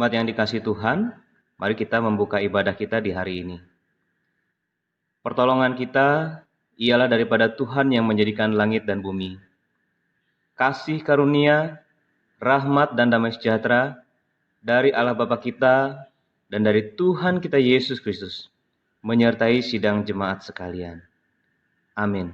Jemaat yang dikasihi Tuhan, mari kita membuka ibadah kita di hari ini. Pertolongan kita ialah daripada Tuhan yang menjadikan langit dan bumi. Kasih karunia, rahmat dan damai sejahtera dari Allah Bapa kita dan dari Tuhan kita Yesus Kristus menyertai sidang jemaat sekalian. Amin.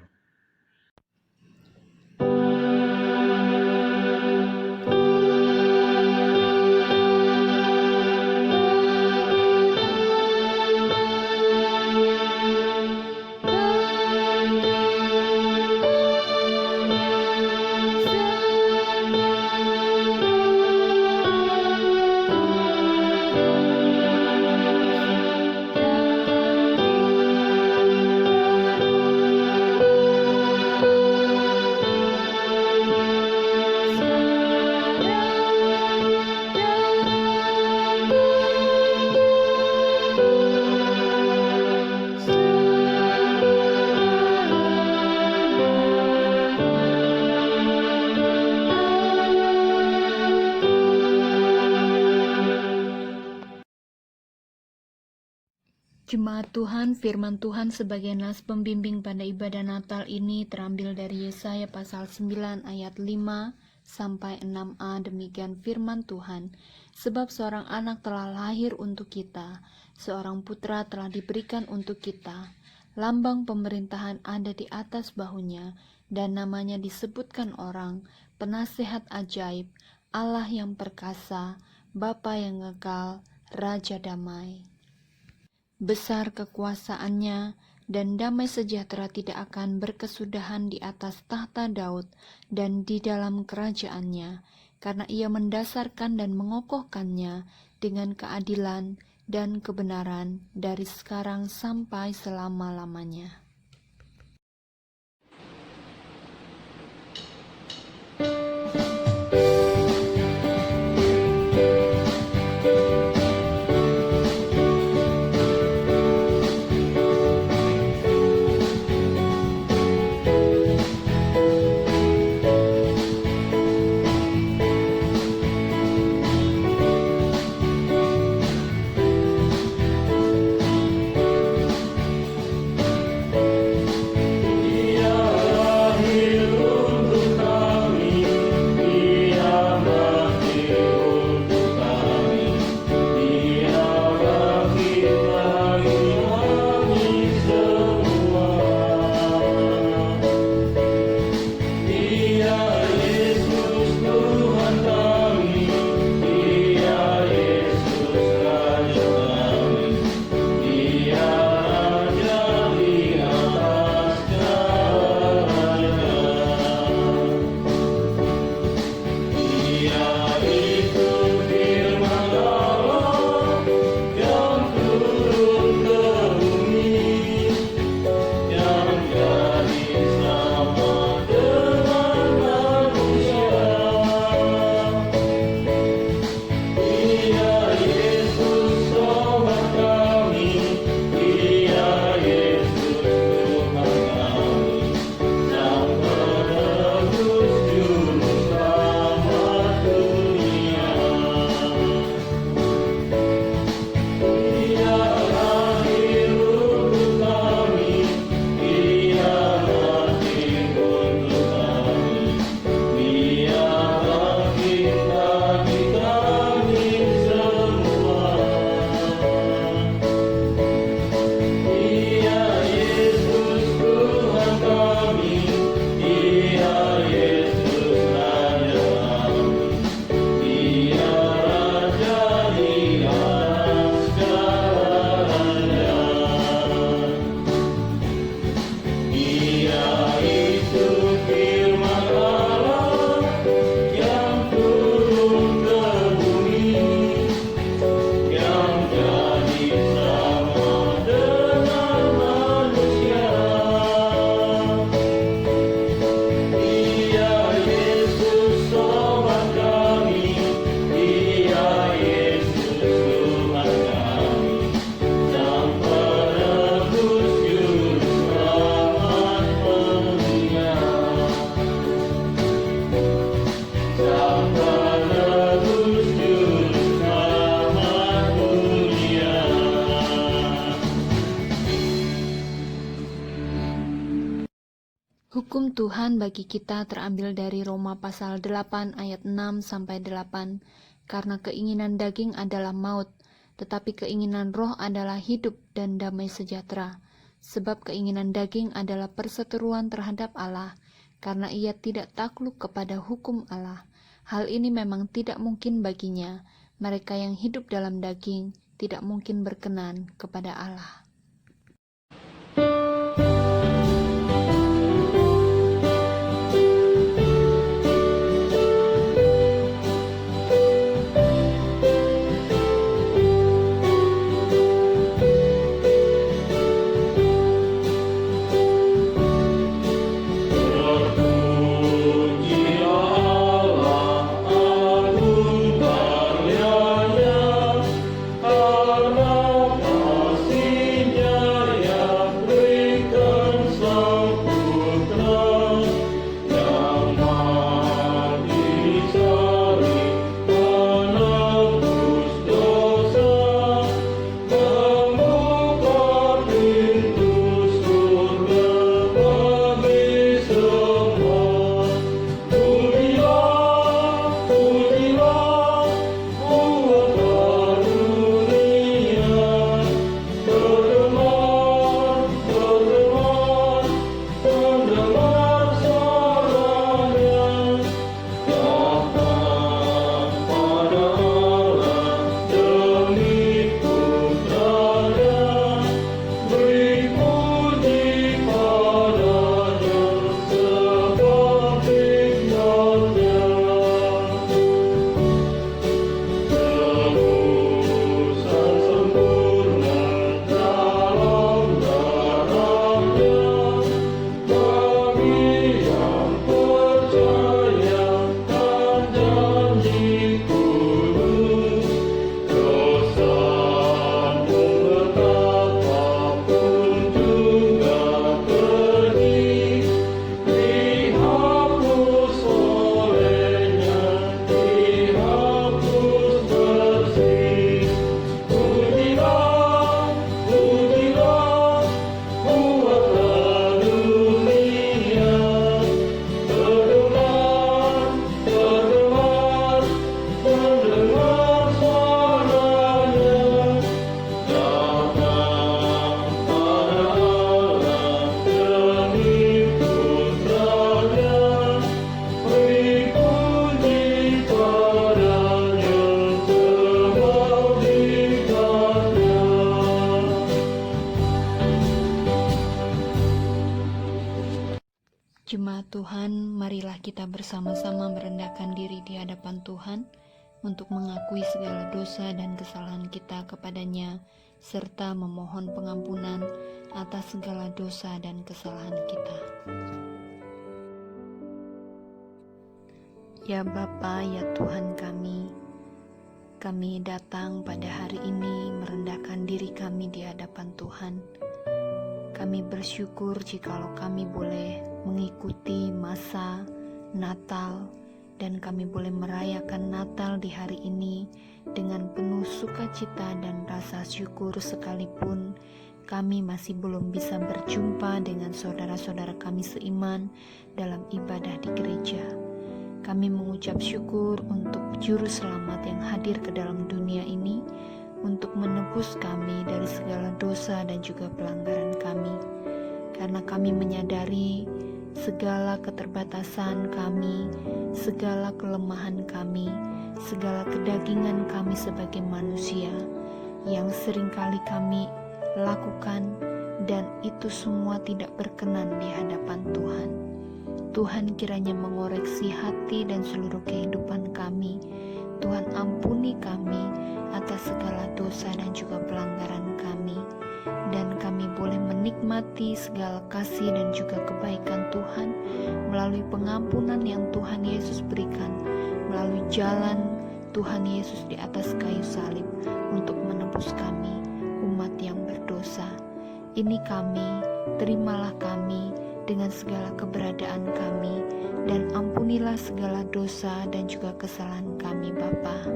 Jemaat Tuhan, firman Tuhan sebagai nas pembimbing pada ibadah Natal ini terambil dari Yesaya pasal 9 ayat 5 sampai 6a. Demikian firman Tuhan. Sebab seorang anak telah lahir untuk kita, seorang putra telah diberikan untuk kita. Lambang pemerintahan ada di atas bahunya, dan namanya disebutkan orang, Penasehat Ajaib, Allah yang perkasa, Bapa yang kekal, Raja Damai. Besar kekuasaannya, dan damai sejahtera tidak akan berkesudahan di atas tahta Daud dan di dalam kerajaannya, karena ia mendasarkan dan mengokohkannya dengan keadilan dan kebenaran dari sekarang sampai selama-lamanya. Hukum Tuhan bagi kita terambil dari Roma pasal 8 ayat 6-8. Karena keinginan daging adalah maut, tetapi keinginan roh adalah hidup dan damai sejahtera. Sebab keinginan daging adalah perseteruan terhadap Allah, karena ia tidak takluk kepada hukum Allah. Hal ini memang tidak mungkin baginya. Mereka yang hidup dalam daging tidak mungkin berkenan kepada Allah. Jemaat Tuhan, marilah kita bersama-sama merendahkan diri di hadapan Tuhan untuk mengakui segala dosa dan kesalahan kita kepadanya, serta memohon pengampunan atas segala dosa dan kesalahan kita. Ya Bapa, ya Tuhan kami datang pada hari ini merendahkan diri kami di hadapan Tuhan. Kami bersyukur jikalau kami boleh mengikuti masa Natal dan kami boleh merayakan Natal di hari ini dengan penuh sukacita dan rasa syukur, sekalipun kami masih belum bisa berjumpa dengan saudara-saudara kami seiman dalam ibadah di gereja. Kami mengucap syukur untuk Juru Selamat yang hadir ke dalam dunia ini untuk menebus kami dari segala dosa dan juga pelanggaran kami. Karena kami menyadari segala keterbatasan kami, segala kelemahan kami, segala kedagingan kami sebagai manusia yang seringkali kami lakukan, dan itu semua tidak berkenan di hadapan Tuhan. Tuhan kiranya mengoreksi hati dan seluruh kehidupan kami. Tuhan ampuni kami atas segala dosa dan juga pelanggaran kami, dan kami boleh menikmati segala kasih dan juga kebaikan Tuhan melalui pengampunan yang Tuhan Yesus berikan, melalui jalan Tuhan Yesus di atas kayu salib untuk menebus kami, umat yang berdosa. Ini kami, terimalah kami dengan segala keberadaan kami, dan ampunilah segala dosa dan juga kesalahan kami Bapa.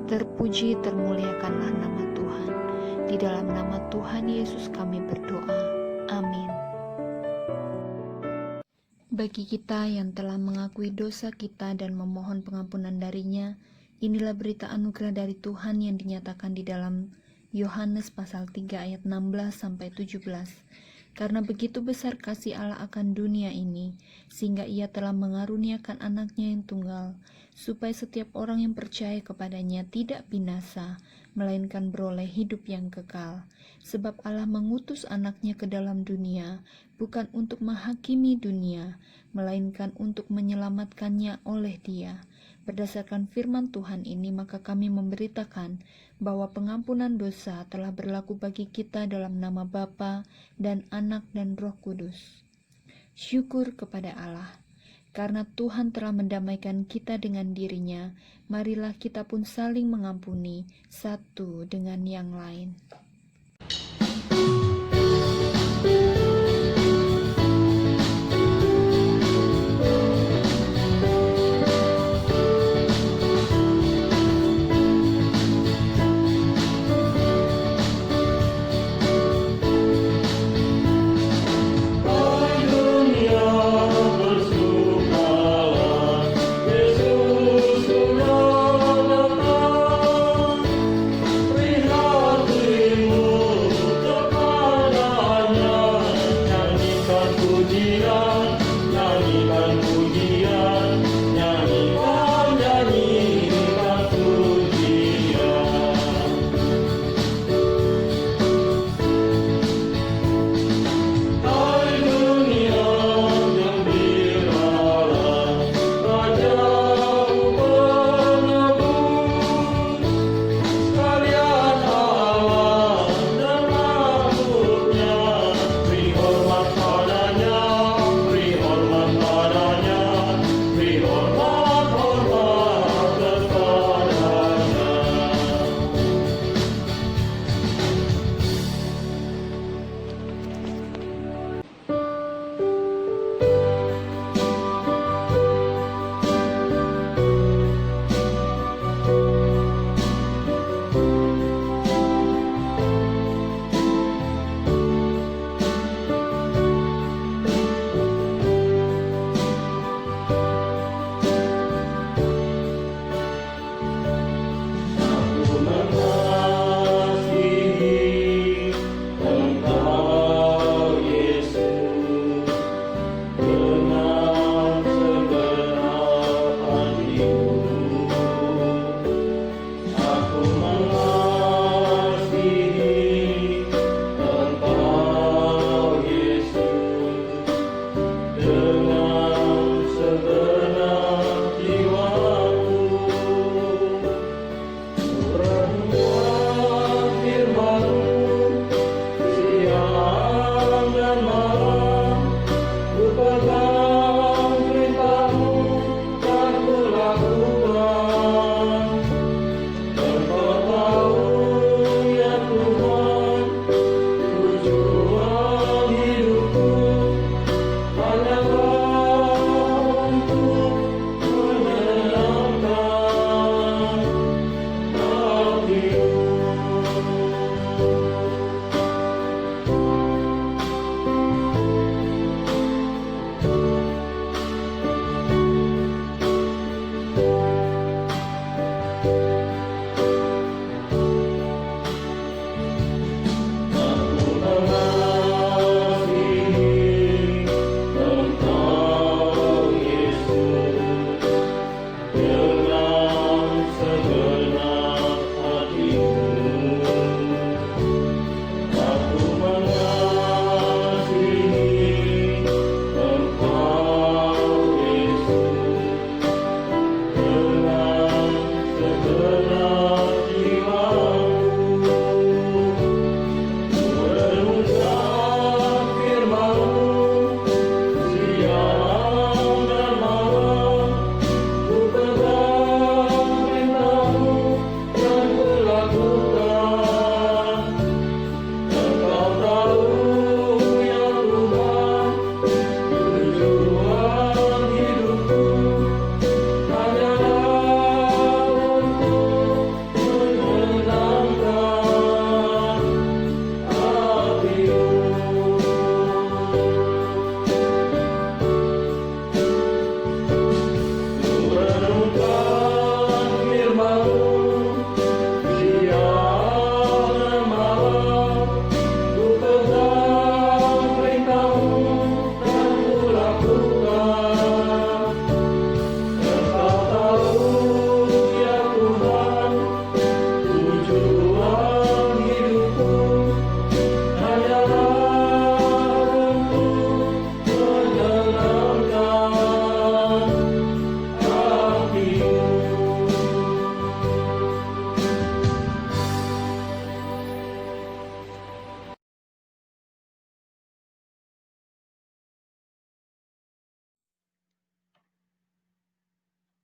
Terpuji termuliakanlah nama Tuhan. Di dalam nama Tuhan Yesus kami berdoa. Amin. Bagi kita yang telah mengakui dosa kita dan memohon pengampunan darinya, inilah berita anugerah dari Tuhan yang dinyatakan di dalam Yohanes pasal 3 ayat 16-17. Karena begitu besar kasih Allah akan dunia ini, sehingga ia telah mengaruniakan anaknya yang tunggal, supaya setiap orang yang percaya kepadanya tidak binasa, melainkan beroleh hidup yang kekal. Sebab Allah mengutus anaknya ke dalam dunia, bukan untuk menghakimi dunia, melainkan untuk menyelamatkannya oleh Dia. Berdasarkan firman Tuhan ini, maka kami memberitakan bahwa pengampunan dosa telah berlaku bagi kita dalam nama Bapa dan Anak dan Roh Kudus. Syukur kepada Allah. Karena Tuhan telah mendamaikan kita dengan dirinya, marilah kita pun saling mengampuni satu dengan yang lain. Prihatin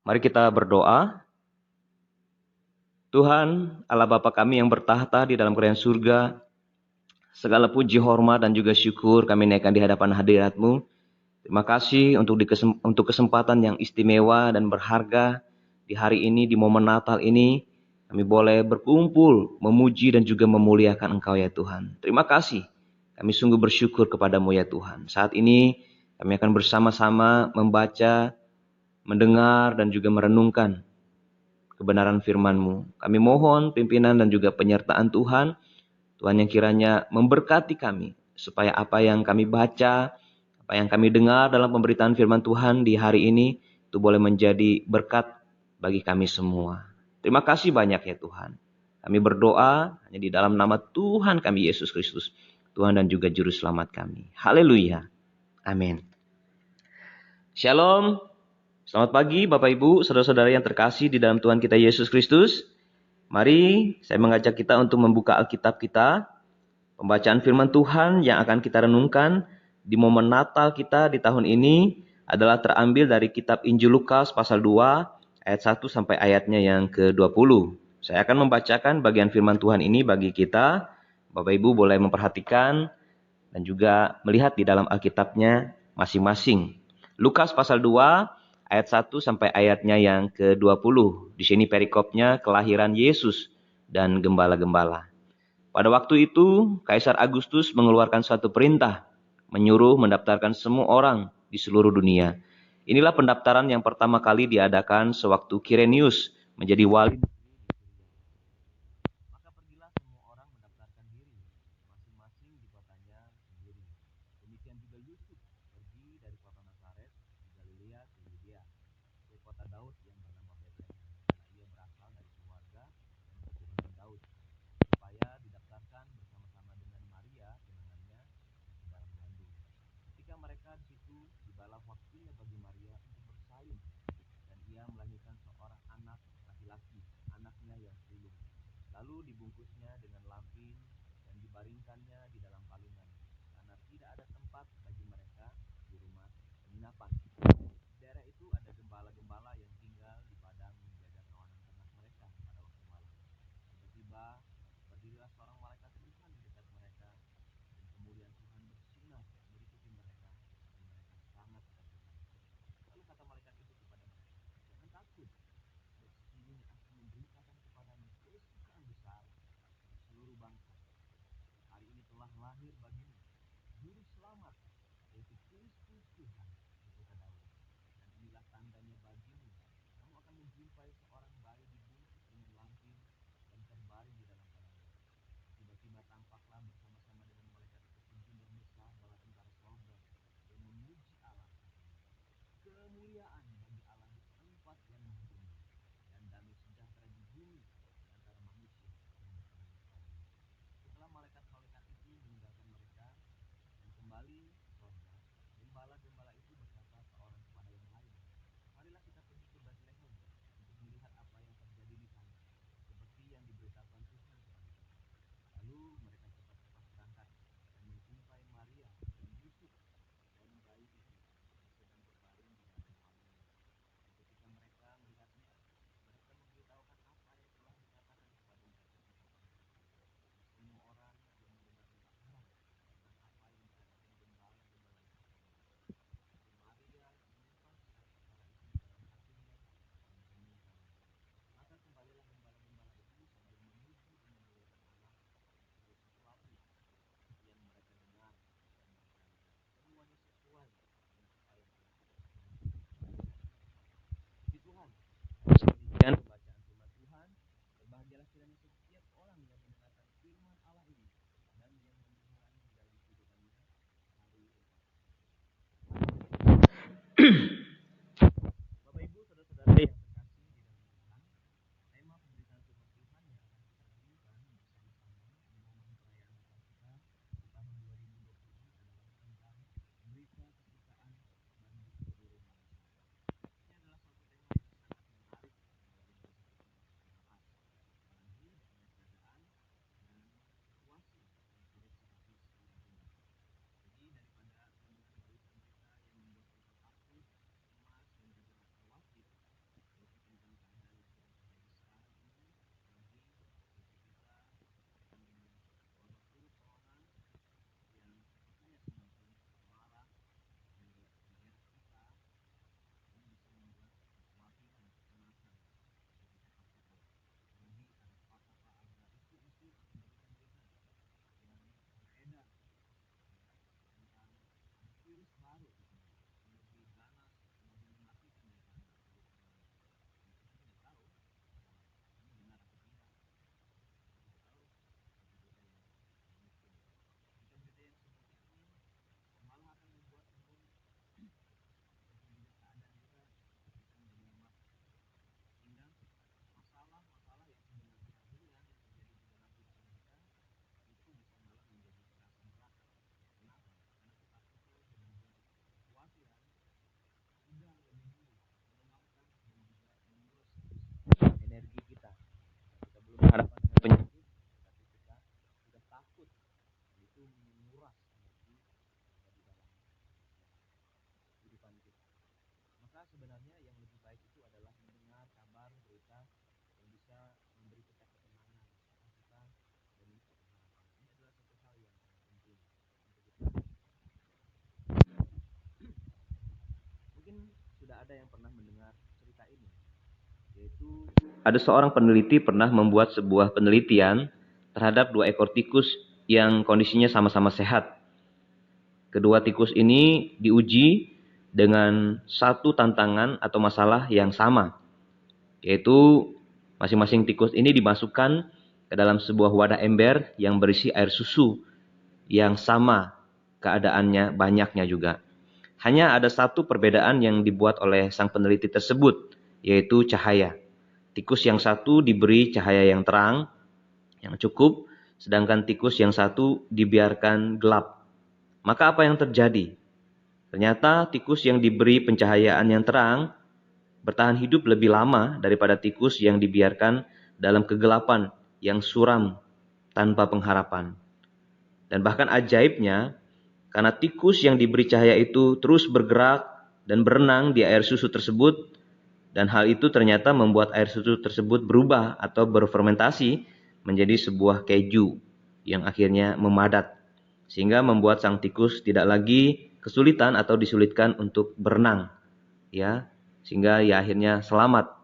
Mari kita berdoa. Tuhan, Allah Bapa kami yang bertahta di dalam kerajaan surga, segala puji, hormat, dan juga syukur kami naikkan di hadapan hadirat-Mu. Terima kasih untuk kesempatan yang istimewa dan berharga di hari ini, di momen Natal ini. Kami boleh berkumpul, memuji dan juga memuliakan Engkau ya Tuhan. Terima kasih. Kami sungguh bersyukur kepadamu ya Tuhan. Saat ini kami akan bersama-sama membaca, mendengar dan juga merenungkan kebenaran firman-Mu. Kami mohon pimpinan dan juga penyertaan Tuhan. Tuhan yang kiranya memberkati kami, supaya apa yang kami baca, apa yang kami dengar dalam pemberitaan firman Tuhan di hari ini, itu boleh menjadi berkat bagi kami semua. Terima kasih banyak ya Tuhan. Kami berdoa hanya di dalam nama Tuhan kami Yesus Kristus, Tuhan dan juga Juru Selamat kami. Haleluya. Amin. Shalom. Selamat pagi Bapak Ibu, saudara-saudara yang terkasih di dalam Tuhan kita Yesus Kristus. Mari saya mengajak kita untuk membuka Alkitab kita. Pembacaan firman Tuhan yang akan kita renungkan di momen Natal kita di tahun ini adalah terambil dari kitab Injil Lukas pasal 2 ayat 1 sampai ayatnya yang ke-20. Saya akan membacakan bagian firman Tuhan ini bagi kita. Bapak Ibu boleh memperhatikan dan juga melihat di dalam Alkitabnya masing-masing. Lukas pasal 2 ayat 1 sampai ayatnya yang ke-20. Di sini perikopnya kelahiran Yesus dan gembala-gembala. Pada waktu itu, Kaisar Agustus mengeluarkan suatu perintah, menyuruh mendaftarkan semua orang di seluruh dunia. Inilah pendaftaran yang pertama kali diadakan sewaktu Kirenius menjadi wali. Maka pergilah semua orang mendaftarkan diri, masing-masing di kotanya sendiri. Demikian juga Yusuf pergi dari kota Nazaret di Galilea ke Yudea, ke kota Daud yang bernama Betlehem, karena ia berasal dari keluarga dan keturunan Daud, supaya didaftarkan bersama-sama dengan Maria tunangannya yang sedang mengandung. Ketika mereka di situ, tibalah waktunya bagi Maria untuk bersalin, dan ia melahirkan seorang anak laki-laki, anaknya yang sulung. Lalu dibungkusnya dengan lampin dan dibaringkannya di dalam palungan, karena tidak ada tempat bagi mereka di rumah penginapan. Di daerah itu ada gembala-gembala yang tinggal di padang menjaga kawanan ternak mereka pada waktu malam. Tiba-tiba berdirilah seorang malaikat Tuhan di dekat mereka, dan kemuliaan Tuhan bersinar meliputi mereka, dan mereka sangat terkejut. Lalu kata malaikat itu kepada mereka, "Jangan takut, sebab sesungguhnya aku memberitakan kepadamu kesukaan besar bagi seluruh bangsa. Hari ini telah lahir bagimu Juru Selamat, yaitu Kristus Tuhan di kota Daud. Dan inilah tandanya bagimu, kamu akan menjumpai seorang bayi dibungkus dengan lampin dan terbaring di dalam palungan." Tiba-tiba tampaklah bersama-sama dengan malaikat itu sejumlah besar bala tentara sorga yang memuji Allah, katanya, "Kemuliaan bagi Allah di tempat yang maha tinggi, dan damai sejahtera di bumi di antara manusia yang berkenan kepadanya." Setelah malaikat-malaikat itu meninggalkan mereka dan kembali ke sorga, gembala-gembala itu berkata seorang kepada yang lain, "Marilah kita pergi ke Bethlehem untuk melihat apa yang terjadi di sana, seperti yang diberitakan Tuhan kepada kita." Lalu mereka cepat-cepat berangkat dan menjumpai Maria dan Yusuf dan bayi itu yang sedang berbaring di dalam palungan. Dan ketika mereka melihatnya, mereka memberitahukan apa yang telah dikatakan kepada mereka tentang anak itu. Dan semua orang yang mendengarnya heran tentang apa yang dikatakan gembala-gembala itu kepadanya. Tetapi Maria menyimpan perkara itu di dalam hatinya dan merenungkannya. Maka kembalilah gembala-gembala itu sambil memuji dan memuliakan Allah atas segala sesuatu yang mereka dengar dan mereka lihat. Semuanya sesuai dengan apa yang telah dikatakan kepada mereka. Puji Tuhan. Demikian pembacaan firman Tuhan. Berbahagialah kiranya setiap orang yang mendengarkan firman Allah ini dan yang memeliharanya di dalam kehidupannya hari-hari. Bapak Ibu, saudara-saudara yang terkasih di dalam Tuhan, tema pemberitaan firman Tuhan yang akan kita renungkan bersama-sama di momen perayaan Natal kita di tahun 2020 ini adalah tentang berita kesukaan bagi seluruh manusia. Ini adalah suatu tema yang sangat menarik bagi bangsa kita untuk dibahas, apalagi dalam keadaan dan situasi yang sulit seperti sekarang ini. Jadi daripada mendengar berita-berita yang membuat kita takut sebenarnya yang lebih baik itu adalah mendengar kabar berita yang bisa memberi kita ketenangan, sukacita, dan juga pengharapan. Ini adalah satu hal yang sangat penting untuk kita. Mungkin sudah ada yang pernah mendengar cerita ini, yaitu ada seorang peneliti pernah membuat sebuah penelitian terhadap 2 ekor tikus yang kondisinya sama-sama sehat. Kedua tikus ini diuji dengan satu tantangan atau masalah yang sama, yaitu masing-masing tikus ini dimasukkan ke dalam sebuah wadah ember yang berisi air susu yang sama keadaannya, banyaknya juga. Hanya ada satu perbedaan yang dibuat oleh sang peneliti tersebut, yaitu cahaya. Tikus yang satu diberi cahaya yang terang, yang cukup, sedangkan tikus yang satu dibiarkan gelap. Maka apa yang terjadi? Ternyata tikus yang diberi pencahayaan yang terang bertahan hidup lebih lama daripada tikus yang dibiarkan dalam kegelapan yang suram tanpa pengharapan. Dan bahkan ajaibnya, karena tikus yang diberi cahaya itu terus bergerak dan berenang di air susu tersebut, dan hal itu ternyata membuat air susu tersebut berubah atau berfermentasi menjadi sebuah keju yang akhirnya memadat, sehingga membuat sang tikus tidak lagi kesulitan atau disulitkan untuk berenang, ya, sehingga ya akhirnya selamat.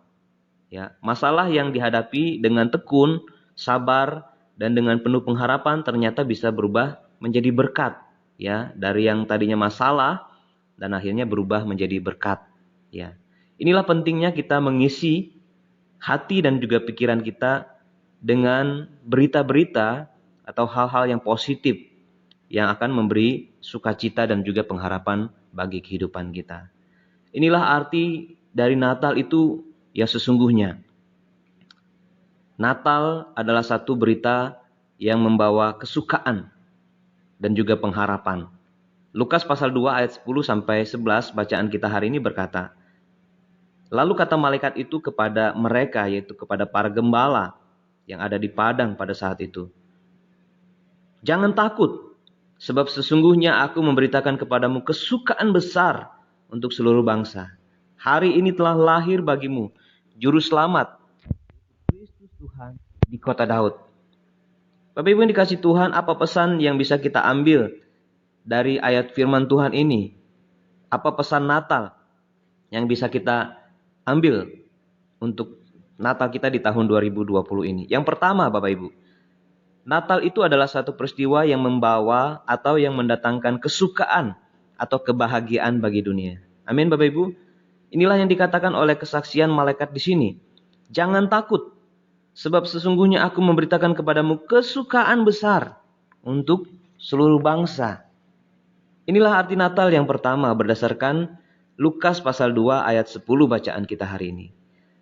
Ya, masalah yang dihadapi dengan tekun, sabar, dan dengan penuh pengharapan ternyata bisa berubah menjadi berkat, ya, dari yang tadinya masalah dan akhirnya berubah menjadi berkat, ya. Inilah pentingnya kita mengisi hati dan juga pikiran kita dengan berita-berita atau hal-hal yang positif yang akan memberi sukacita dan juga pengharapan bagi kehidupan kita. Inilah arti dari Natal itu yang sesungguhnya. Natal adalah satu berita yang membawa kesukaan dan juga pengharapan. Lukas pasal 2 ayat 10 sampai 11 bacaan kita hari ini berkata, "Lalu kata malaikat itu kepada mereka, yaitu kepada para gembala yang ada di padang pada saat itu, 'Jangan takut, sebab sesungguhnya aku memberitakan kepadamu kesukaan besar untuk seluruh bangsa. Hari ini telah lahir bagimu juru selamat, Kristus Tuhan di kota Daud.'" Bapak Ibu yang dikasih Tuhan, apa pesan yang bisa kita ambil dari ayat firman Tuhan ini? Apa pesan Natal yang bisa kita ambil untuk Natal kita di tahun 2020 ini? Yang pertama, Bapak Ibu, Natal itu adalah satu peristiwa yang membawa atau yang mendatangkan kesukaan atau kebahagiaan bagi dunia. Amin, Bapak Ibu. Inilah yang dikatakan oleh kesaksian malaikat di sini. Jangan takut, sebab sesungguhnya aku memberitakan kepadamu kesukaan besar untuk seluruh bangsa. Inilah arti Natal yang pertama berdasarkan Lukas pasal 2 ayat 10 bacaan kita hari ini.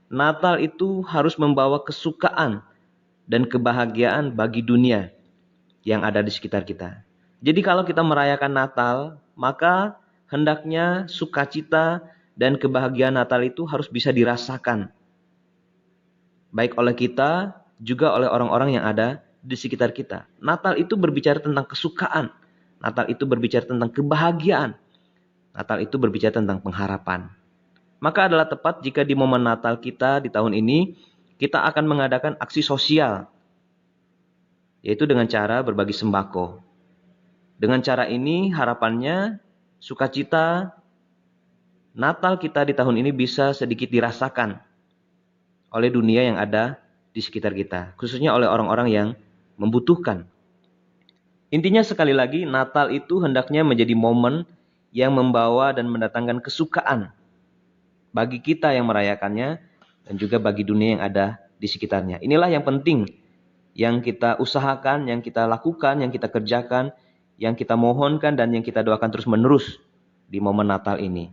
Natal itu harus membawa kesukaan dan kebahagiaan bagi dunia yang ada di sekitar kita. Jadi kalau kita merayakan Natal, maka hendaknya sukacita dan kebahagiaan Natal itu harus bisa dirasakan. Baik oleh kita, juga oleh orang-orang yang ada di sekitar kita. Natal itu berbicara tentang kesukaan. Natal itu berbicara tentang kebahagiaan. Natal itu berbicara tentang pengharapan. Maka adalah tepat jika di momen Natal kita di tahun ini, kita akan mengadakan aksi sosial, yaitu dengan cara berbagi sembako. Dengan cara ini harapannya sukacita Natal kita di tahun ini bisa sedikit dirasakan oleh dunia yang ada di sekitar kita, khususnya oleh orang-orang yang membutuhkan. Intinya sekali lagi, Natal itu hendaknya menjadi momen yang membawa dan mendatangkan kesukaan bagi kita yang merayakannya dan juga bagi dunia yang ada di sekitarnya. Inilah yang penting yang kita usahakan, yang kita lakukan, yang kita kerjakan, yang kita mohonkan dan yang kita doakan terus-menerus di momen Natal ini.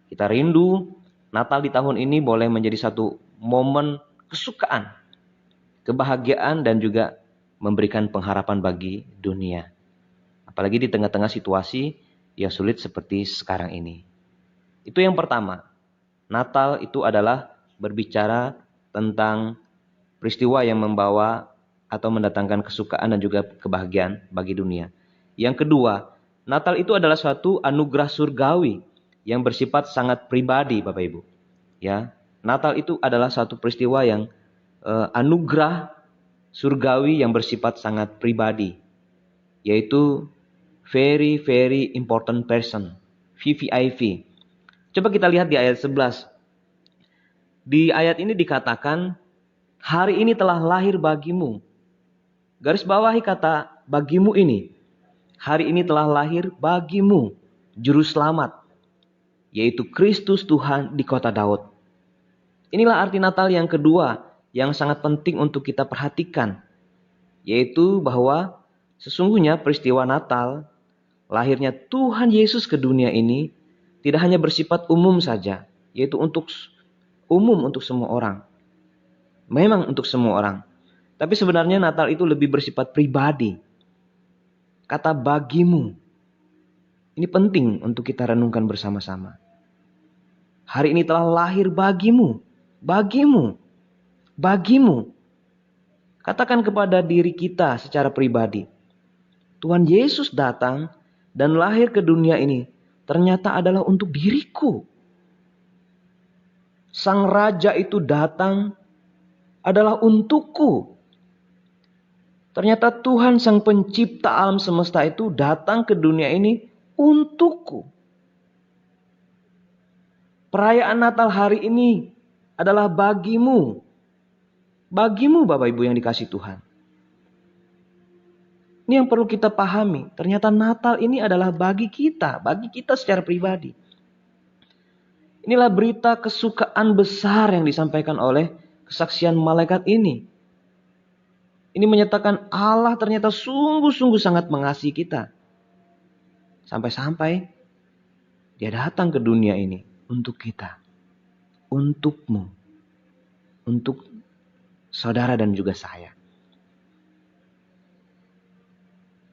Kita rindu Natal di tahun ini boleh menjadi satu momen kesukaan, kebahagiaan dan juga memberikan pengharapan bagi dunia. Apalagi di tengah-tengah situasi yang sulit seperti sekarang ini. Itu yang pertama. Natal itu adalah berbicara tentang peristiwa yang membawa atau mendatangkan kesukaan dan juga kebahagiaan bagi dunia. Yang kedua, Natal itu adalah suatu anugerah surgawi yang bersifat sangat pribadi, Bapak Ibu. Ya, Natal itu adalah satu peristiwa yang anugerah surgawi yang bersifat sangat pribadi, yaitu very very important person, VVIP. Coba kita lihat di ayat 11. Di ayat ini dikatakan, hari ini telah lahir bagimu. Garis bawahi kata bagimu ini. Hari ini telah lahir bagimu juru selamat, yaitu Kristus Tuhan di kota Daud. Inilah arti Natal yang kedua yang sangat penting untuk kita perhatikan, yaitu bahwa sesungguhnya peristiwa Natal, lahirnya Tuhan Yesus ke dunia ini, tidak hanya bersifat umum saja, yaitu umum untuk semua orang. Memang untuk semua orang. Tapi sebenarnya Natal itu lebih bersifat pribadi. Kata bagimu. Ini penting untuk kita renungkan bersama-sama. Hari ini telah lahir bagimu. Bagimu. Bagimu. Katakan kepada diri kita secara pribadi. Tuhan Yesus datang dan lahir ke dunia ini ternyata adalah untuk diriku. Sang Raja itu datang adalah untukku. Ternyata Tuhan Sang Pencipta alam semesta itu datang ke dunia ini untukku. Perayaan Natal hari ini adalah bagimu. Bagimu Bapak Ibu yang dikasihi Tuhan. Ini yang perlu kita pahami. Ternyata Natal ini adalah bagi kita secara pribadi. Inilah berita kesukaan besar yang disampaikan oleh kesaksian malaikat ini. Ini menyatakan Allah ternyata sungguh-sungguh sangat mengasihi kita. Sampai-sampai Dia datang ke dunia ini untuk kita. Untukmu. Untuk saudara dan juga saya.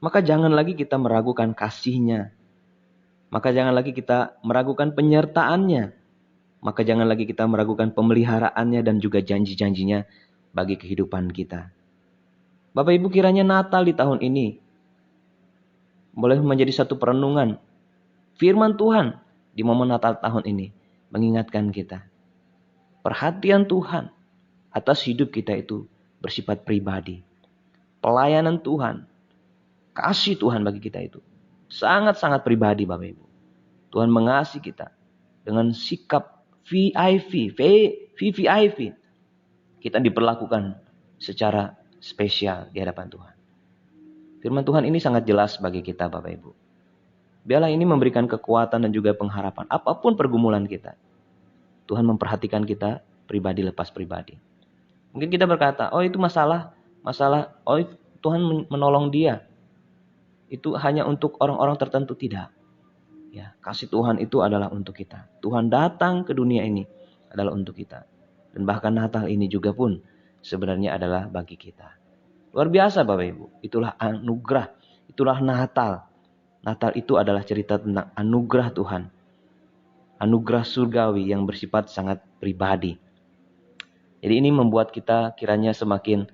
Maka jangan lagi kita meragukan kasih-Nya. Maka jangan lagi kita meragukan penyertaan-Nya. Maka jangan lagi kita meragukan pemeliharaannya dan juga janji-janjinya bagi kehidupan kita. Bapak Ibu, kiranya Natal di tahun ini boleh menjadi satu perenungan. Firman Tuhan di momen Natal tahun ini mengingatkan kita. Perhatian Tuhan atas hidup kita itu bersifat pribadi. Pelayanan Tuhan, kasih Tuhan bagi kita itu sangat-sangat pribadi Bapak Ibu. Tuhan mengasihi kita dengan sikap VVIP. Kita diperlakukan secara spesial di hadapan Tuhan. Firman Tuhan ini sangat jelas bagi kita Bapak Ibu. Biarlah ini memberikan kekuatan dan juga pengharapan. Apapun pergumulan kita, Tuhan memperhatikan kita pribadi lepas pribadi. Mungkin kita berkata, oh itu masalah, oh Tuhan menolong dia. Itu hanya untuk orang-orang tertentu, tidak. Ya, kasih Tuhan itu adalah untuk kita. Tuhan datang ke dunia ini adalah untuk kita. Dan bahkan Natal ini juga pun sebenarnya adalah bagi kita. Luar biasa Bapak Ibu. Itulah anugerah. Itulah Natal. Natal itu adalah cerita tentang anugerah Tuhan. Anugerah surgawi yang bersifat sangat pribadi. Jadi ini membuat kita kiranya semakin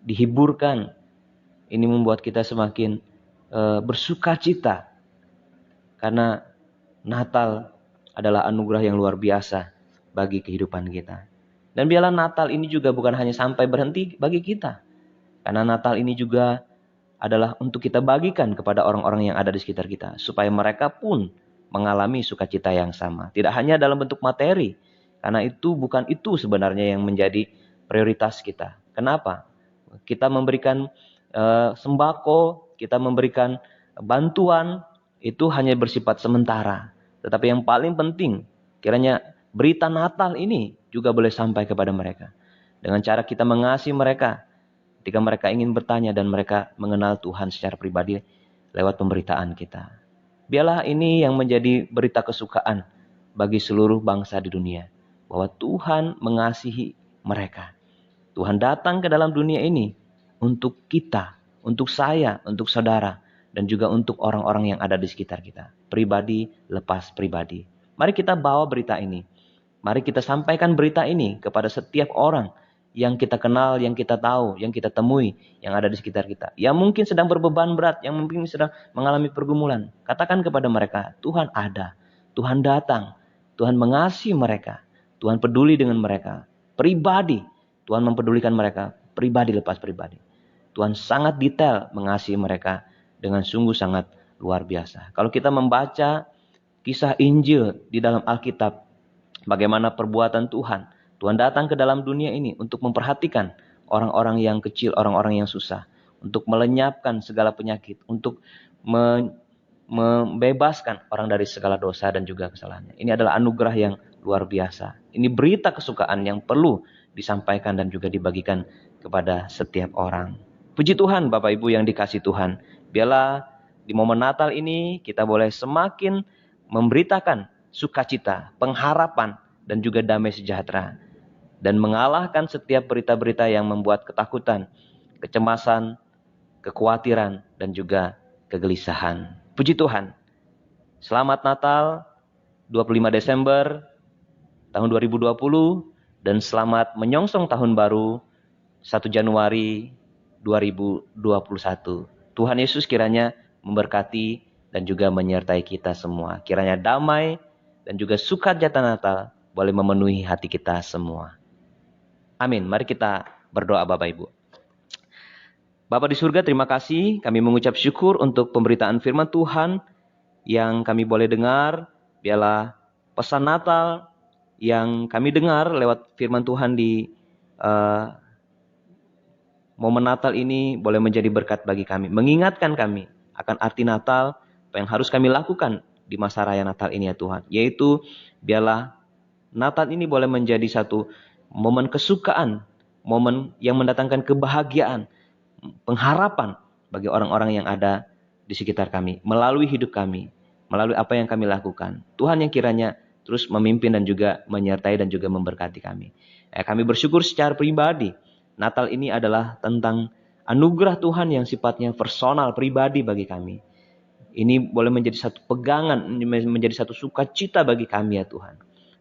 dihiburkan. Ini membuat kita semakin bersuka cita. Karena Natal adalah anugerah yang luar biasa bagi kehidupan kita. Dan biarlah Natal ini juga bukan hanya sampai berhenti bagi kita. Karena Natal ini juga adalah untuk kita bagikan kepada orang-orang yang ada di sekitar kita. Supaya mereka pun mengalami sukacita yang sama. Tidak hanya dalam bentuk materi. Karena bukan itu sebenarnya yang menjadi prioritas kita. Kenapa? Kita memberikan sembako, kita memberikan bantuan, itu hanya bersifat sementara. Tetapi yang paling penting, kiranya berita Natal ini juga boleh sampai kepada mereka. Dengan cara kita mengasihi mereka. Ketika mereka ingin bertanya dan mereka mengenal Tuhan secara pribadi lewat pemberitaan kita. Biarlah ini yang menjadi berita kesukaan bagi seluruh bangsa di dunia. Bahwa Tuhan mengasihi mereka. Tuhan datang ke dalam dunia ini untuk kita, untuk saya, untuk saudara. Dan juga untuk orang-orang yang ada di sekitar kita. Pribadi lepas pribadi. Mari kita bawa berita ini. Mari kita sampaikan berita ini kepada setiap orang yang kita kenal, yang kita tahu, yang kita temui, yang ada di sekitar kita. Yang mungkin sedang berbeban berat, yang mungkin sedang mengalami pergumulan. Katakan kepada mereka, Tuhan ada. Tuhan datang, Tuhan mengasihi mereka, Tuhan peduli dengan mereka, pribadi, Tuhan mempedulikan mereka, pribadi lepas pribadi. Tuhan sangat detail mengasihi mereka dengan sungguh sangat luar biasa. Kalau kita membaca kisah Injil di dalam Alkitab, bagaimana perbuatan Tuhan. Tuhan datang ke dalam dunia ini untuk memperhatikan orang-orang yang kecil, orang-orang yang susah. Untuk melenyapkan segala penyakit. Untuk membebaskan orang dari segala dosa dan juga kesalahannya. Ini adalah anugerah yang luar biasa. Ini berita kesukaan yang perlu disampaikan dan juga dibagikan kepada setiap orang. Puji Tuhan Bapak Ibu yang dikasih Tuhan. Biarlah di momen Natal ini kita boleh semakin memberitakan sukacita, pengharapan, dan juga damai sejahtera. Dan mengalahkan setiap berita-berita yang membuat ketakutan, kecemasan, kekhawatiran, dan juga kegelisahan. Puji Tuhan. Selamat Natal 25 Desember tahun 2020 dan selamat menyongsong tahun baru 1 Januari 2021. Tuhan Yesus kiranya memberkati dan juga menyertai kita semua. Kiranya damai dan juga sukacita Natal boleh memenuhi hati kita semua. Amin. Mari kita berdoa Bapak Ibu. Bapa di surga, terima kasih. Kami mengucap syukur untuk pemberitaan firman Tuhan yang kami boleh dengar. Biarlah pesan Natal yang kami dengar lewat firman Tuhan di momen Natal ini boleh menjadi berkat bagi kami. Mengingatkan kami akan arti Natal, apa yang harus kami lakukan di masa raya Natal ini ya Tuhan. Yaitu biarlah Natal ini boleh menjadi satu momen kesukaan, momen yang mendatangkan kebahagiaan, pengharapan bagi orang-orang yang ada di sekitar kami, melalui hidup kami, melalui apa yang kami lakukan. Tuhan yang kiranya terus memimpin dan juga menyertai dan juga memberkati kami. Kami bersyukur secara pribadi. Natal ini adalah tentang anugerah Tuhan yang sifatnya personal, pribadi bagi kami. Ini boleh menjadi satu pegangan, menjadi satu sukacita bagi kami ya Tuhan.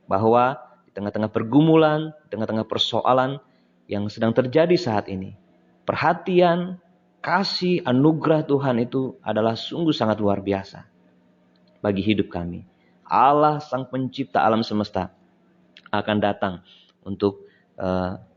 Bahwa di tengah-tengah pergumulan, di tengah-tengah persoalan yang sedang terjadi saat ini, perhatian, kasih, anugerah Tuhan itu adalah sungguh sangat luar biasa bagi hidup kami. Allah Sang Pencipta alam semesta akan datang untuk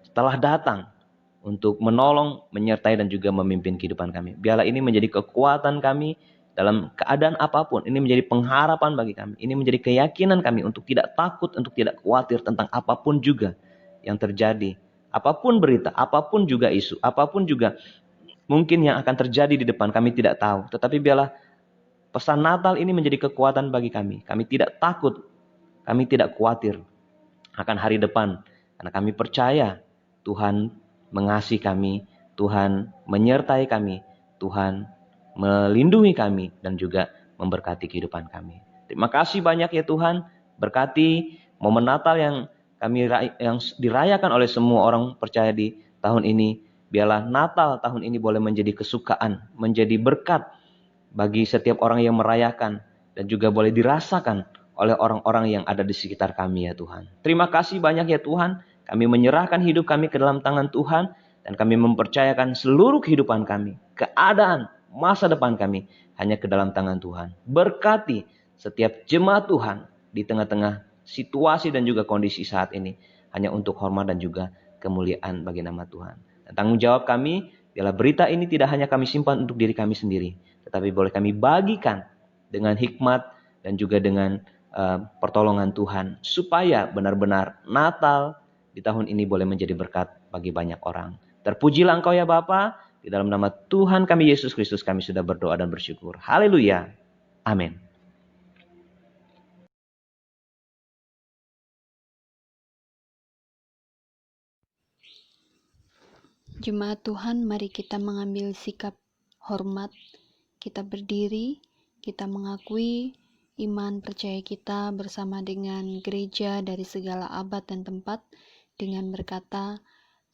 setelah datang untuk menolong, menyertai dan juga memimpin kehidupan kami. Biarlah ini menjadi kekuatan kami dalam keadaan apapun. Ini menjadi pengharapan bagi kami. Ini menjadi keyakinan kami untuk tidak takut, untuk tidak khawatir tentang apapun juga yang terjadi. Apapun berita, apapun juga isu, apapun juga mungkin yang akan terjadi di depan kami tidak tahu. Tetapi biarlah pesan Natal ini menjadi kekuatan bagi kami. Kami tidak takut, kami tidak khawatir akan hari depan. Karena kami percaya Tuhan mengasihi kami, Tuhan menyertai kami, Tuhan melindungi kami dan juga memberkati kehidupan kami. Terima kasih banyak ya Tuhan, berkati momen Natal yang dirayakan oleh semua orang percaya di tahun ini. Biarlah Natal tahun ini boleh menjadi kesukaan, menjadi berkat bagi setiap orang yang merayakan dan juga boleh dirasakan oleh orang-orang yang ada di sekitar kami ya Tuhan. Terima kasih banyak ya Tuhan. Kami menyerahkan hidup kami ke dalam tangan Tuhan dan kami mempercayakan seluruh kehidupan kami, keadaan masa depan kami hanya ke dalam tangan Tuhan. Berkati setiap jemaat Tuhan di tengah-tengah situasi dan juga kondisi saat ini hanya untuk hormat dan juga kemuliaan bagi nama Tuhan. Dan tanggung jawab kami, biarlah berita ini tidak hanya kami simpan untuk diri kami sendiri, tetapi boleh kami bagikan dengan hikmat dan juga dengan pertolongan Tuhan, supaya benar-benar Natal di tahun ini boleh menjadi berkat bagi banyak orang. Terpujilah Engkau ya Bapa, di dalam nama Tuhan kami Yesus Kristus kami sudah berdoa dan bersyukur. Haleluya. Amin. Jemaat Tuhan, mari kita mengambil sikap hormat. Kita berdiri, kita mengakui iman percaya kita bersama dengan gereja dari segala abad dan tempat dengan berkata,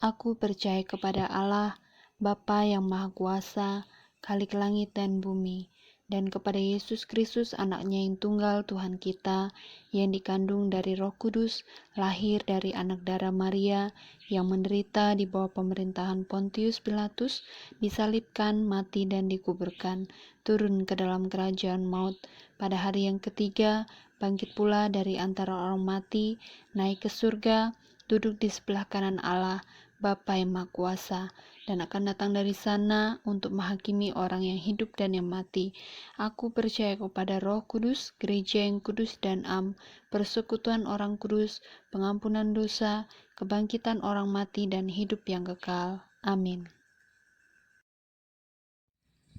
"Aku percaya kepada Allah, Bapa yang Maha Kuasa, Khalik langit dan bumi, dan kepada Yesus Kristus anaknya yang tunggal Tuhan kita, yang dikandung dari Roh Kudus, lahir dari anak darah Maria, yang menderita di bawah pemerintahan Pontius Pilatus, disalibkan, mati dan dikuburkan, turun ke dalam kerajaan maut, pada hari yang ketiga bangkit pula dari antara orang mati, naik ke surga, duduk di sebelah kanan Allah, Bapa yang Maha Kuasa, dan akan datang dari sana untuk menghakimi orang yang hidup dan yang mati. Aku percaya kepada Roh Kudus, gereja yang kudus dan persekutuan orang kudus, pengampunan dosa, kebangkitan orang mati dan hidup yang kekal. Amin.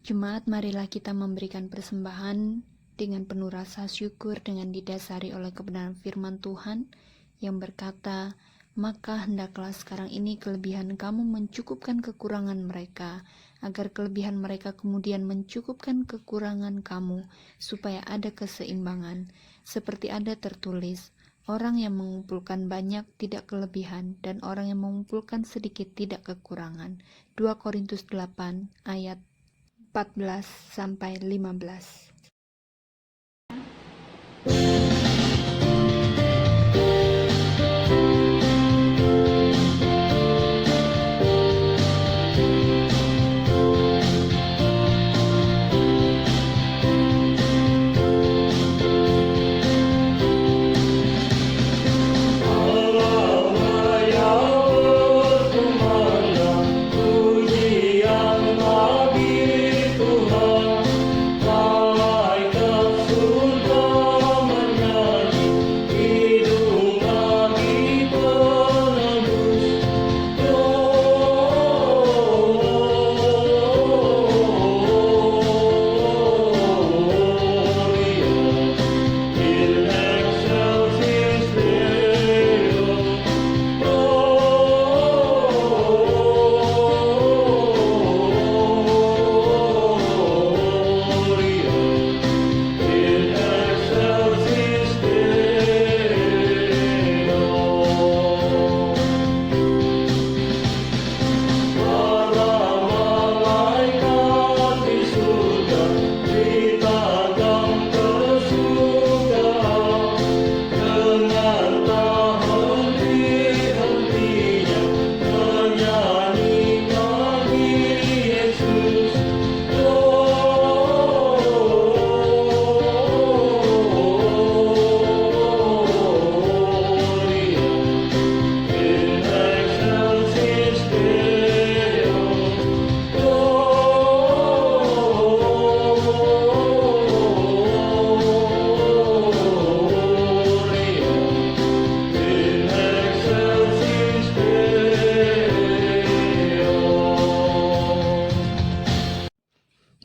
Jemaat, marilah kita memberikan persembahan dengan penuh rasa syukur dengan didasari oleh kebenaran firman Tuhan yang berkata, maka hendaklah sekarang ini kelebihan kamu mencukupkan kekurangan mereka, agar kelebihan mereka kemudian mencukupkan kekurangan kamu, supaya ada keseimbangan. Seperti ada tertulis, orang yang mengumpulkan banyak tidak kelebihan, dan orang yang mengumpulkan sedikit tidak kekurangan. 2 Korintus 8 ayat 14-15.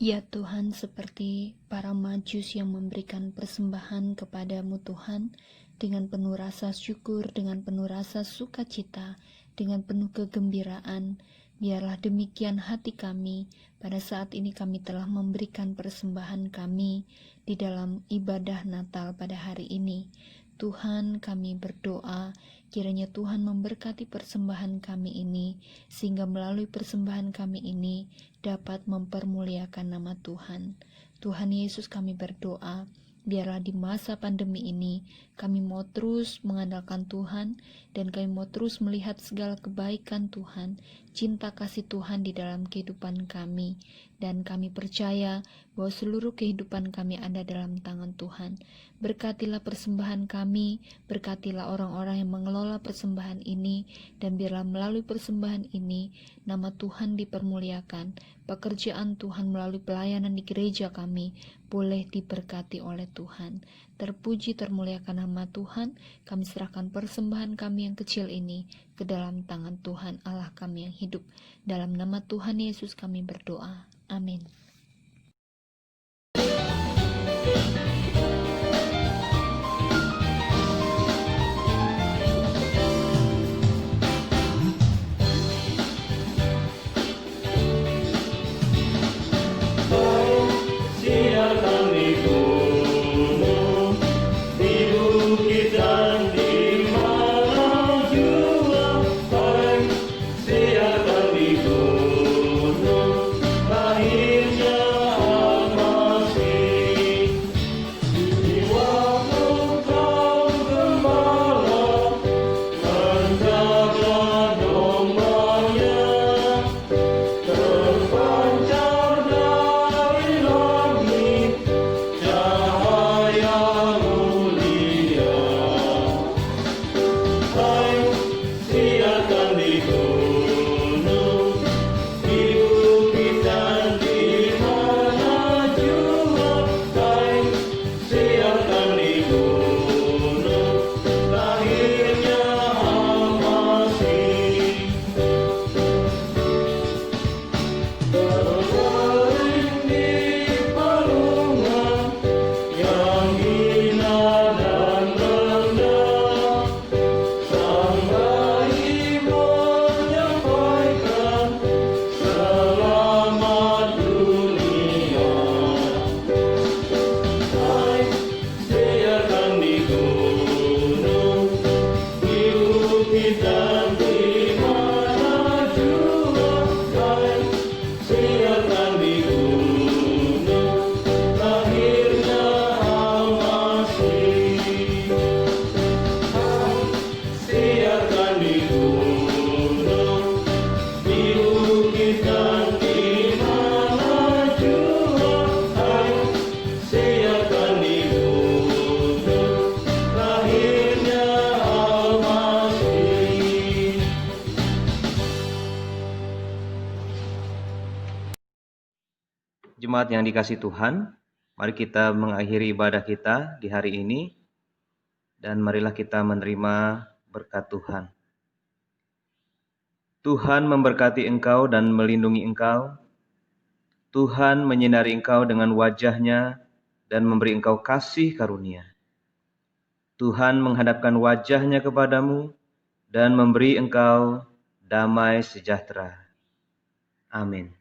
Ya Tuhan, seperti para Majus yang memberikan persembahan kepadamu Tuhan, dengan penuh rasa syukur, dengan penuh rasa sukacita, dengan penuh kegembiraan, biarlah demikian hati kami pada saat ini kami telah memberikan persembahan kami di dalam ibadah Natal pada hari ini. Tuhan, kami berdoa kiranya Tuhan memberkati persembahan kami ini, sehingga melalui persembahan kami ini dapat mempermuliakan nama Tuhan. Tuhan Yesus, kami berdoa, biarlah di masa pandemi ini kami mau terus mengandalkan Tuhan, dan kami mau terus melihat segala kebaikan Tuhan, cinta kasih Tuhan di dalam kehidupan kami. Dan kami percaya bahwa seluruh kehidupan kami ada dalam tangan Tuhan. Berkatilah persembahan kami, berkatilah orang-orang yang mengelola persembahan ini, dan biarlah melalui persembahan ini nama Tuhan dipermuliakan. Pekerjaan Tuhan melalui pelayanan di gereja kami boleh diberkati oleh Tuhan. Terpuji termuliakan nama Tuhan. Kami serahkan persembahan kami yang kecil ini ke dalam tangan Tuhan Allah kami yang hidup. Dalam nama Tuhan Yesus kami berdoa. Amin. Lahirnya Jemaat yang dikasihi Tuhan, mari kita mengakhiri ibadah kita di hari ini, dan marilah kita menerima berkat Tuhan. Tuhan memberkati engkau dan melindungi engkau. Tuhan menyinari engkau dengan wajah-Nya dan memberi engkau kasih karunia. Tuhan menghadapkan wajah-Nya kepadamu dan memberi engkau damai sejahtera. Amin.